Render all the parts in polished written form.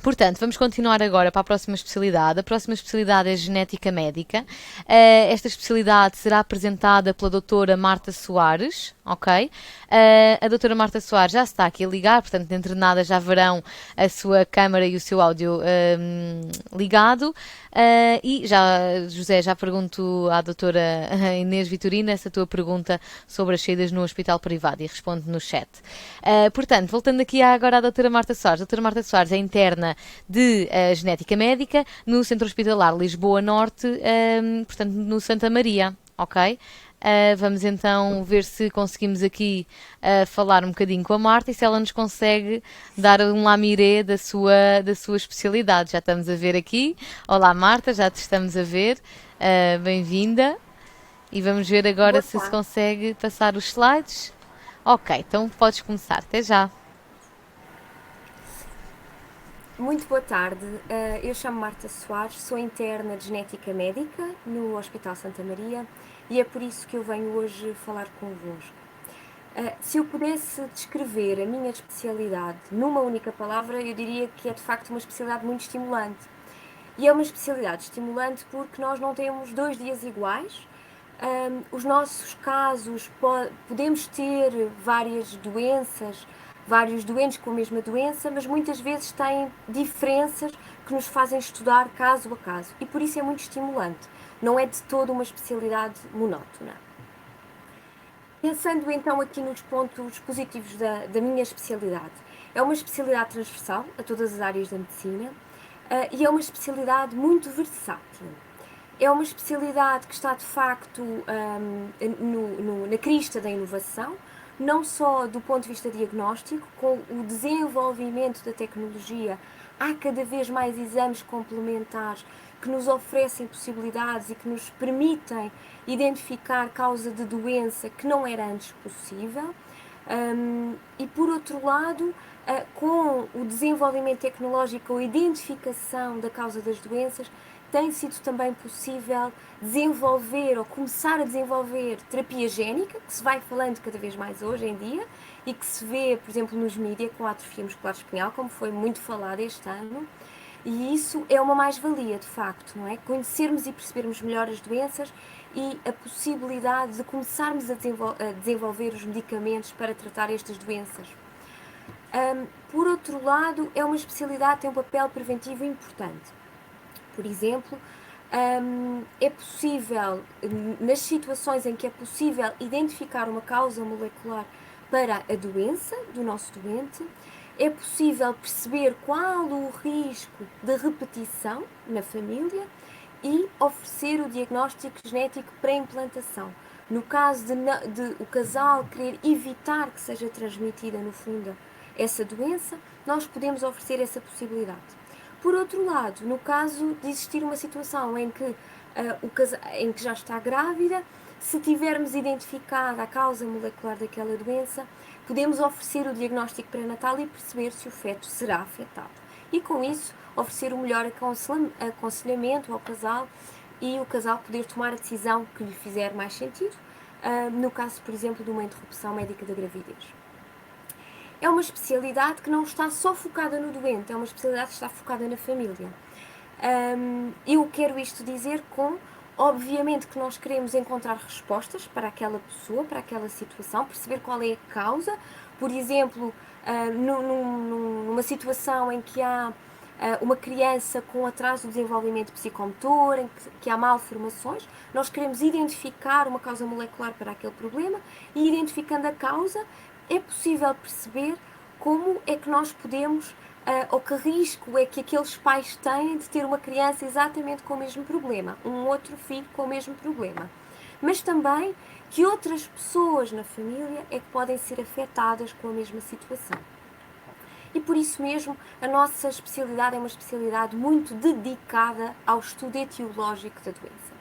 Portanto, vamos continuar agora para a próxima especialidade. A próxima especialidade é Genética Médica. Esta especialidade será apresentada pela doutora Marta Soares, ok? A doutora Marta Soares já está aqui a ligar, portanto, dentro de nada já verão a sua câmara e o seu áudio ligado. E já, José, já pergunto à doutora Inês Vitorina essa tua pergunta sobre as saídas no hospital privado e responde no chat. Portanto, voltando aqui agora à doutora Marta Soares. A doutora Marta Soares é interna de Genética Médica no Centro Hospitalar Lisboa Norte, portanto, no Santa Maria, ok? Vamos então ver se conseguimos aqui falar um bocadinho com a Marta e se ela nos consegue dar um lamiré da sua especialidade. Já estamos a ver aqui. Olá Marta, já te estamos a ver. Bem-vinda. E vamos ver agora Boa se tarde, consegue passar os slides. Ok, então podes começar. Até já. muito boa tarde. Eu chamo Marta Soares, sou interna de Genética Médica no Hospital Santa Maria e é por isso que eu venho hoje falar convosco. Se eu pudesse descrever a minha especialidade numa única palavra, eu diria que é de facto uma especialidade muito estimulante. E é uma especialidade estimulante porque nós não temos 2 dias iguais. Os nossos casos, podemos ter várias doenças, vários doentes com a mesma doença, mas muitas vezes têm diferenças que nos fazem estudar caso a caso. E por isso é muito estimulante. Não é de todo uma especialidade monótona. Pensando então aqui nos pontos positivos da minha especialidade, é uma especialidade transversal a todas as áreas da medicina e é uma especialidade muito versátil. É uma especialidade que está de facto na crista da inovação, não só do ponto de vista diagnóstico, com o desenvolvimento da tecnologia, há cada vez mais exames complementares que nos oferecem possibilidades e que nos permitem identificar causa de doença que não era antes possível. E por outro lado, com o desenvolvimento tecnológico, a identificação da causa das doenças, tem sido também possível desenvolver ou começar a desenvolver terapia génica, que se vai falando cada vez mais hoje em dia e que se vê, por exemplo, nos mídias com a atrofia muscular espinhal, como foi muito falado este ano. E isso é uma mais-valia, de facto, não é? Conhecermos e percebermos melhor as doenças e a possibilidade de começarmos a desenvolver os medicamentos para tratar estas doenças. Por outro lado, é uma especialidade que tem um papel preventivo importante. Por exemplo, é possível, nas situações em que é possível identificar uma causa molecular para a doença do nosso doente, é possível perceber qual o risco de repetição na família e oferecer o diagnóstico genético pré-implantação. No caso de o casal querer evitar que seja transmitida, no fundo, essa doença, nós podemos oferecer essa possibilidade. Por outro lado, no caso de existir uma situação em que já está grávida, se tivermos identificada a causa molecular daquela doença, podemos oferecer o diagnóstico pré-natal e perceber se o feto será afetado. E com isso, oferecer o melhor aconselhamento ao casal e o casal poder tomar a decisão que lhe fizer mais sentido, no caso, por exemplo, de uma interrupção médica da gravidez. É uma especialidade que não está só focada no doente, é uma especialidade que está focada na família. Eu quero isto dizer com, obviamente, que nós queremos encontrar respostas para aquela pessoa, para aquela situação, perceber qual é a causa. Por exemplo, numa situação em que há uma criança com atraso do desenvolvimento psicomotor, em que há malformações, nós queremos identificar uma causa molecular para aquele problema e, identificando a causa, é possível perceber como é que nós podemos ou que risco é que aqueles pais têm de ter uma criança exatamente com o mesmo problema, um outro filho com o mesmo problema. Mas também que outras pessoas na família é que podem ser afetadas com a mesma situação. E por isso mesmo a nossa especialidade é uma especialidade muito dedicada ao estudo etiológico da doença.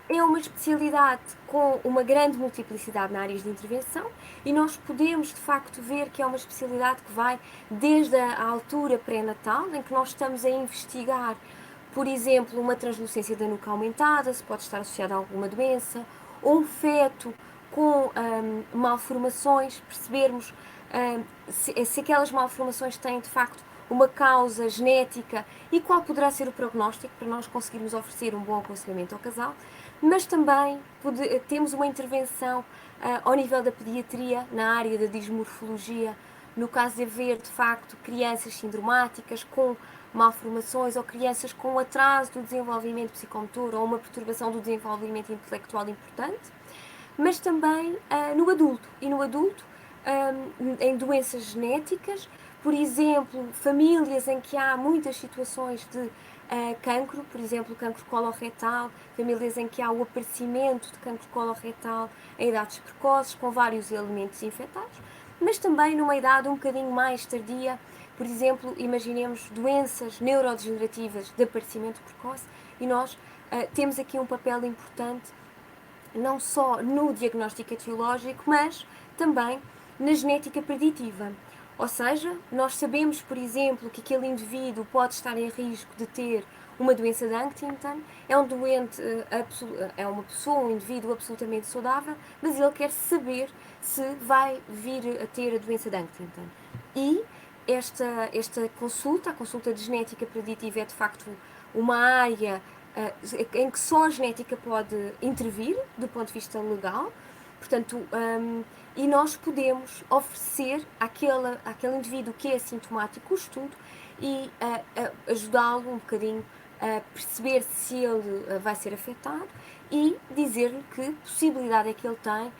É uma especialidade com uma grande multiplicidade na áreas de intervenção e nós podemos de facto ver que é uma especialidade que vai desde a altura pré-natal, em que nós estamos a investigar, por exemplo, uma translucência da nuca aumentada, se pode estar associada a alguma doença, ou um feto com malformações, percebermos se aquelas malformações têm de facto uma causa genética e qual poderá ser o prognóstico para nós conseguirmos oferecer um bom aconselhamento ao casal, mas também temos uma intervenção ao nível da pediatria, na área da dismorfologia, no caso de haver de facto crianças sindromáticas com malformações ou crianças com atraso do desenvolvimento psicomotor ou uma perturbação do desenvolvimento intelectual importante, mas também no adulto. E no adulto, em doenças genéticas, por exemplo, famílias em que há muitas situações de cancro, por exemplo, cancro coloretal, famílias em que há o aparecimento de cancro coloretal em idades precoces, com vários elementos infectados, mas também numa idade um bocadinho mais tardia, por exemplo, imaginemos doenças neurodegenerativas de aparecimento precoce, e nós temos aqui um papel importante não só no diagnóstico etiológico, mas também na genética preditiva. Ou seja, nós sabemos, por exemplo, que aquele indivíduo pode estar em risco de ter uma doença de Huntington, é um doente, é uma pessoa, um indivíduo absolutamente saudável, mas ele quer saber se vai vir a ter a doença de Huntington. E esta consulta, a consulta de genética preditiva, é de facto uma área em que só a genética pode intervir do ponto de vista legal, portanto, e nós podemos oferecer àquele indivíduo que é assintomático o estudo e ajudá-lo um bocadinho a perceber se ele vai ser afetado e dizer-lhe que possibilidade é que ele tem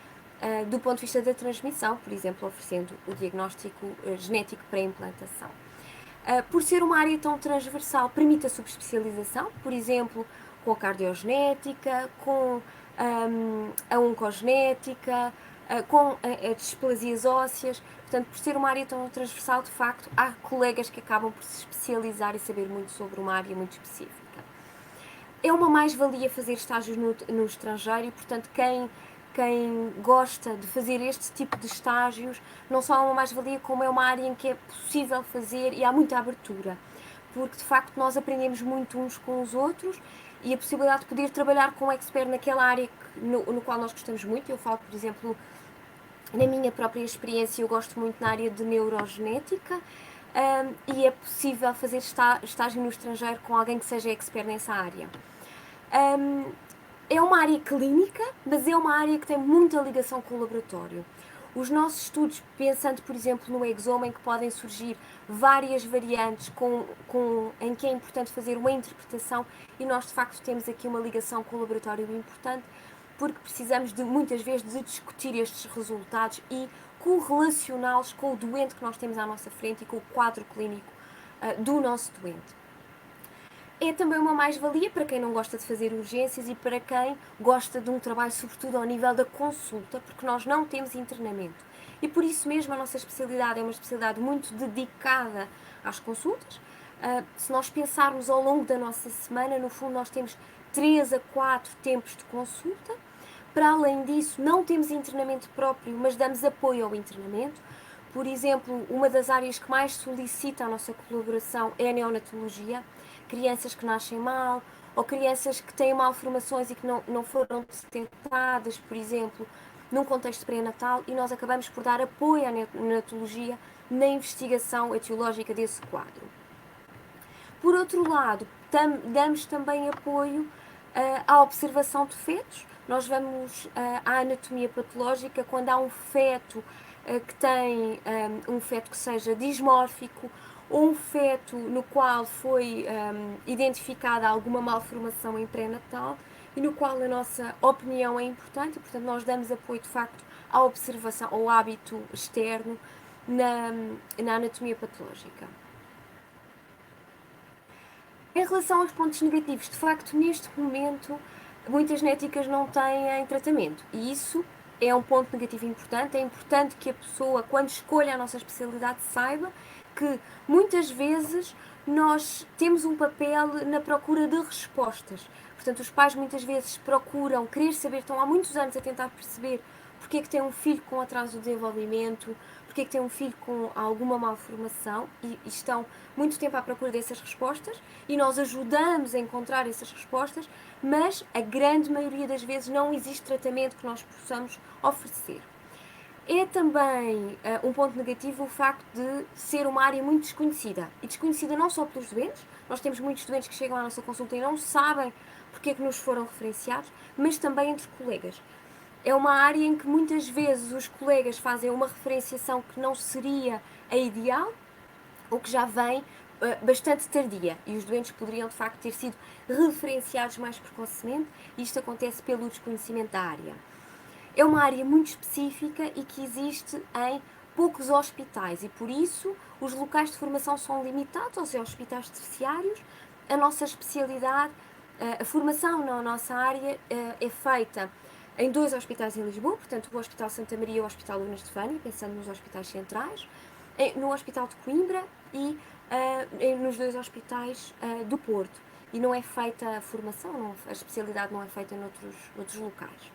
do ponto de vista da transmissão, por exemplo, oferecendo o diagnóstico genético para a implantação. Por ser uma área tão transversal, permite a subespecialização, por exemplo, com a cardiogenética, com a oncogenética, com as displasias ósseas. Portanto, por ser uma área tão transversal, de facto, há colegas que acabam por se especializar e saber muito sobre uma área muito específica. É uma mais-valia fazer estágios no estrangeiro e, portanto, quem gosta de fazer este tipo de estágios, não só é uma mais-valia, como é uma área em que é possível fazer e há muita abertura, porque de facto nós aprendemos muito uns com os outros e a possibilidade de poder trabalhar com um expert naquela área no qual nós gostamos muito. Eu falo, por exemplo, na minha própria experiência, eu gosto muito na área de neurogenética e é possível fazer estágio no estrangeiro com alguém que seja expert nessa área. É uma área clínica, mas é uma área que tem muita ligação com o laboratório. Os nossos estudos, pensando, por exemplo, no exoma, em que podem surgir várias variantes em que é importante fazer uma interpretação, e nós, de facto, temos aqui uma ligação com o laboratório importante, porque precisamos, muitas vezes, de discutir estes resultados e correlacioná-los com o doente que nós temos à nossa frente e com o quadro clínico do nosso doente. É também uma mais-valia para quem não gosta de fazer urgências e para quem gosta de um trabalho, sobretudo ao nível da consulta, porque nós não temos internamento. E por isso mesmo a nossa especialidade é uma especialidade muito dedicada às consultas. Se nós pensarmos ao longo da nossa semana, no fundo nós temos 3 a 4 tempos de consulta. Para além disso, não temos internamento próprio, mas damos apoio ao internamento. Por exemplo, uma das áreas que mais solicita a nossa colaboração é a neonatologia. Crianças que nascem mal, ou crianças que têm malformações e que não foram detectadas, por exemplo, num contexto pré-natal, e nós acabamos por dar apoio à neonatologia na investigação etiológica desse quadro. Por outro lado, damos também apoio à observação de fetos. Nós vamos à anatomia patológica quando há um feto que tem um feto que seja dismórfico, ou um feto no qual foi identificada alguma malformação em pré-natal e no qual a nossa opinião é importante, e, portanto, nós damos apoio, de facto, à observação, ao hábito externo na anatomia patológica. Em relação aos pontos negativos, de facto, neste momento, muitas genéticas não têm tratamento, e isso é um ponto negativo importante. É importante que a pessoa, quando escolha a nossa especialidade, saiba que muitas vezes nós temos um papel na procura de respostas. Portanto, os pais muitas vezes procuram querer saber, estão há muitos anos a tentar perceber porque é que tem um filho com atraso de desenvolvimento, porque é que tem um filho com alguma malformação e estão muito tempo à procura dessas respostas e nós ajudamos a encontrar essas respostas, mas a grande maioria das vezes não existe tratamento que nós possamos oferecer. É também um ponto negativo o facto de ser uma área muito desconhecida. E desconhecida não só pelos doentes, nós temos muitos doentes que chegam à nossa consulta e não sabem porque é que nos foram referenciados, mas também entre colegas. É uma área em que muitas vezes os colegas fazem uma referenciação que não seria a ideal, ou que já vem bastante tardia, e os doentes poderiam de facto ter sido referenciados mais precocemente, e isto acontece pelo desconhecimento da área. É uma área muito específica e que existe em poucos hospitais e por isso os locais de formação são limitados, ou seja, hospitais terciários. A nossa especialidade, a formação na nossa área é feita em 2 hospitais em Lisboa, portanto o Hospital Santa Maria e o Hospital Dona Estefânia, pensando nos hospitais centrais, no Hospital de Coimbra e nos 2 hospitais do Porto. E não é feita a formação, a especialidade não é feita noutros locais.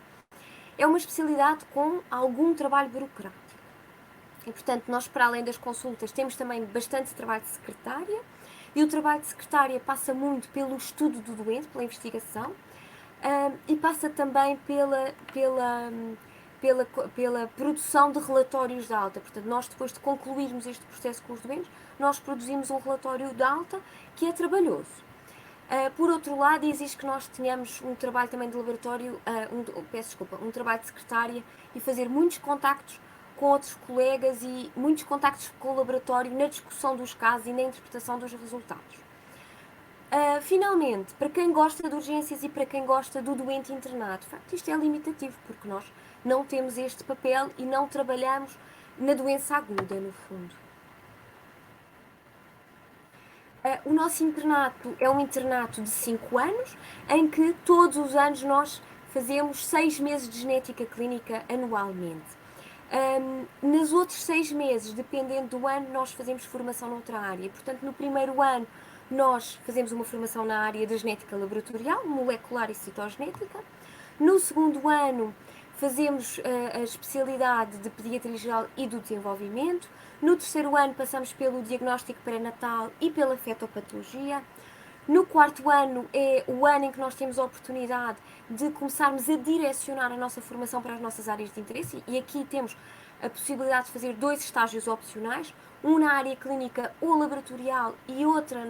É uma especialidade com algum trabalho burocrático. E, portanto, nós, para além das consultas, temos também bastante trabalho de secretária. E o trabalho de secretária passa muito pelo estudo do doente, pela investigação, e passa também pela produção de relatórios de alta. Portanto, nós, depois de concluirmos este processo com os doentes, nós produzimos um relatório de alta que é trabalhoso. Por outro lado, exige que nós tenhamos um trabalho também de laboratório, um trabalho de secretária e fazer muitos contactos com outros colegas e muitos contactos com o laboratório na discussão dos casos e na interpretação dos resultados. Finalmente, para quem gosta de urgências e para quem gosta do doente internado, de facto isto é limitativo, porque nós não temos este papel e não trabalhamos na doença aguda, no fundo. O nosso internato é um internato de 5 anos, em que todos os anos nós fazemos 6 meses de genética clínica anualmente. Nos outros 6 meses, dependendo do ano, nós fazemos formação noutra área. Portanto, no primeiro ano, nós fazemos uma formação na área da genética laboratorial, molecular e citogenética. No segundo ano, fazemos a especialidade de pediatria geral e do desenvolvimento. No terceiro ano, passamos pelo diagnóstico pré-natal e pela fetopatologia. No quarto ano é o ano em que nós temos a oportunidade de começarmos a direcionar a nossa formação para as nossas áreas de interesse e aqui temos a possibilidade de fazer 2 estágios opcionais, um na área clínica ou laboratorial e outra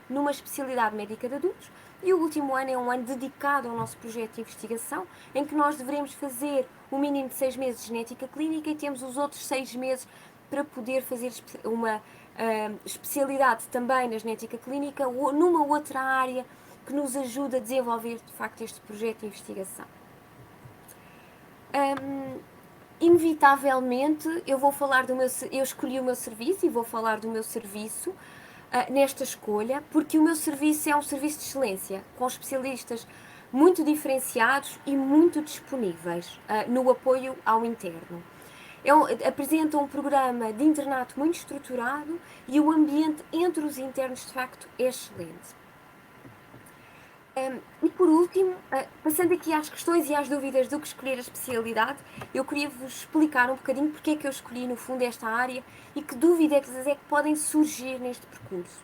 numa especialidade médica de adultos. E o último ano é um ano dedicado ao nosso projeto de investigação, em que nós devemos fazer o mínimo de 6 meses de genética clínica e temos os outros 6 meses para poder fazer uma especialidade também na genética clínica ou numa outra área que nos ajuda a desenvolver de facto este projeto de investigação. Inevitavelmente eu escolhi o meu serviço e vou falar do meu serviço nesta escolha, porque o meu serviço é um serviço de excelência, com especialistas muito diferenciados e muito disponíveis no apoio ao interno. Apresenta um programa de internato muito estruturado e o ambiente entre os internos, de facto, é excelente. E por último, passando aqui às questões e às dúvidas do que escolher a especialidade, eu queria vos explicar um bocadinho porque é que eu escolhi, no fundo, esta área e que dúvidas é que podem surgir neste percurso.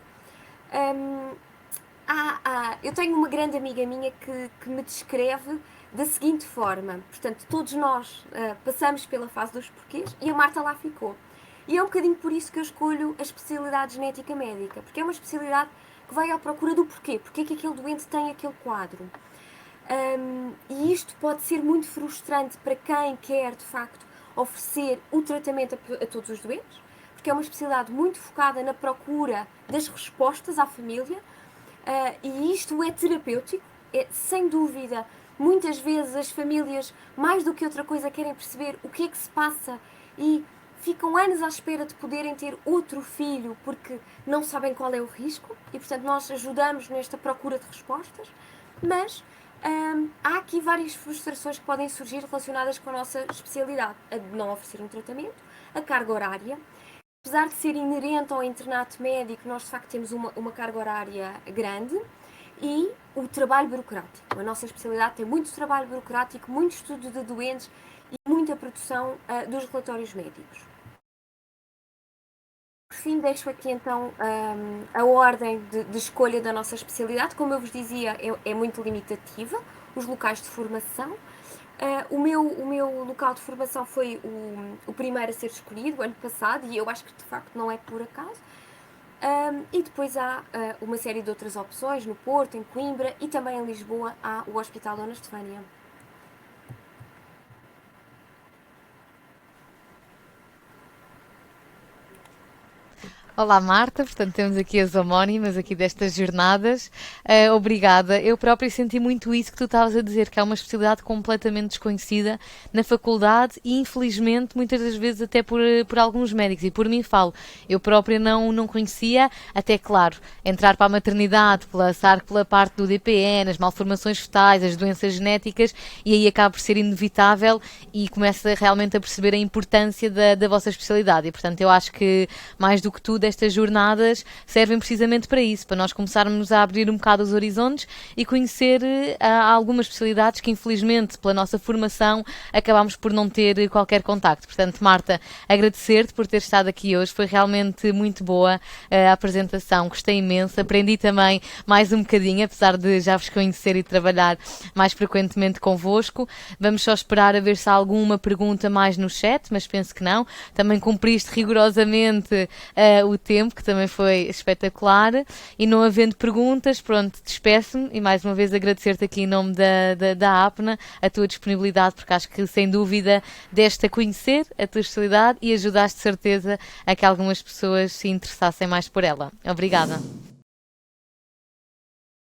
Eu tenho uma grande amiga minha que me descreve da seguinte forma, portanto, todos nós passamos pela fase dos porquês e a Marta lá ficou. E é um bocadinho por isso que eu escolho a especialidade de genética médica, porque é uma especialidade que vai à procura do porquê, porque é que aquele doente tem aquele quadro. E isto pode ser muito frustrante para quem quer, de facto, oferecer o tratamento a todos os doentes, porque é uma especialidade muito focada na procura das respostas à família, e isto é terapêutico, sem dúvida. Muitas vezes as famílias, mais do que outra coisa, querem perceber o que é que se passa e ficam anos à espera de poderem ter outro filho porque não sabem qual é o risco e, portanto, nós ajudamos nesta procura de respostas, mas há aqui várias frustrações que podem surgir relacionadas com a nossa especialidade, a de não oferecer um tratamento, a carga horária. Apesar de ser inerente ao internato médico, nós de facto temos uma carga horária grande e o trabalho burocrático. A nossa especialidade tem muito trabalho burocrático, muito estudo de doentes e muito a produção dos relatórios médicos. Por fim, deixo aqui então a ordem de escolha da nossa especialidade. Como eu vos dizia, é muito limitativa, os locais de formação. O meu local de formação foi o primeiro a ser escolhido, o ano passado, e eu acho que de facto não é por acaso. E depois há uma série de outras opções, no Porto, em Coimbra e também em Lisboa há o Hospital Dona Estefânia. Olá Marta, portanto temos aqui as homónimas aqui destas jornadas. Obrigada. Eu própria senti muito isso que tu estavas a dizer, que é uma especialidade completamente desconhecida na faculdade e infelizmente muitas das vezes até por alguns médicos, e por mim falo. Eu própria não conhecia, até claro, entrar para a maternidade, passar pela parte do DPN, as malformações fetais, as doenças genéticas, e aí acaba por ser inevitável e começa realmente a perceber a importância da vossa especialidade. E portanto eu acho que mais do que tudo estas jornadas servem precisamente para isso, para nós começarmos a abrir um bocado os horizontes e conhecer algumas especialidades que infelizmente pela nossa formação acabámos por não ter qualquer contacto. Portanto, Marta, agradecer-te por ter estado aqui hoje, foi realmente muito boa a apresentação, gostei imenso, aprendi também mais um bocadinho, apesar de já vos conhecer e trabalhar mais frequentemente convosco. Vamos só esperar a ver se há alguma pergunta mais no chat, mas penso que não. Também cumpriste rigorosamente o tempo, que também foi espetacular, e não havendo perguntas, pronto, despeço-me e mais uma vez agradecer-te aqui em nome da APNA a tua disponibilidade, porque acho que sem dúvida deste a conhecer a tua especialidade e ajudaste de certeza a que algumas pessoas se interessassem mais por ela. Obrigada.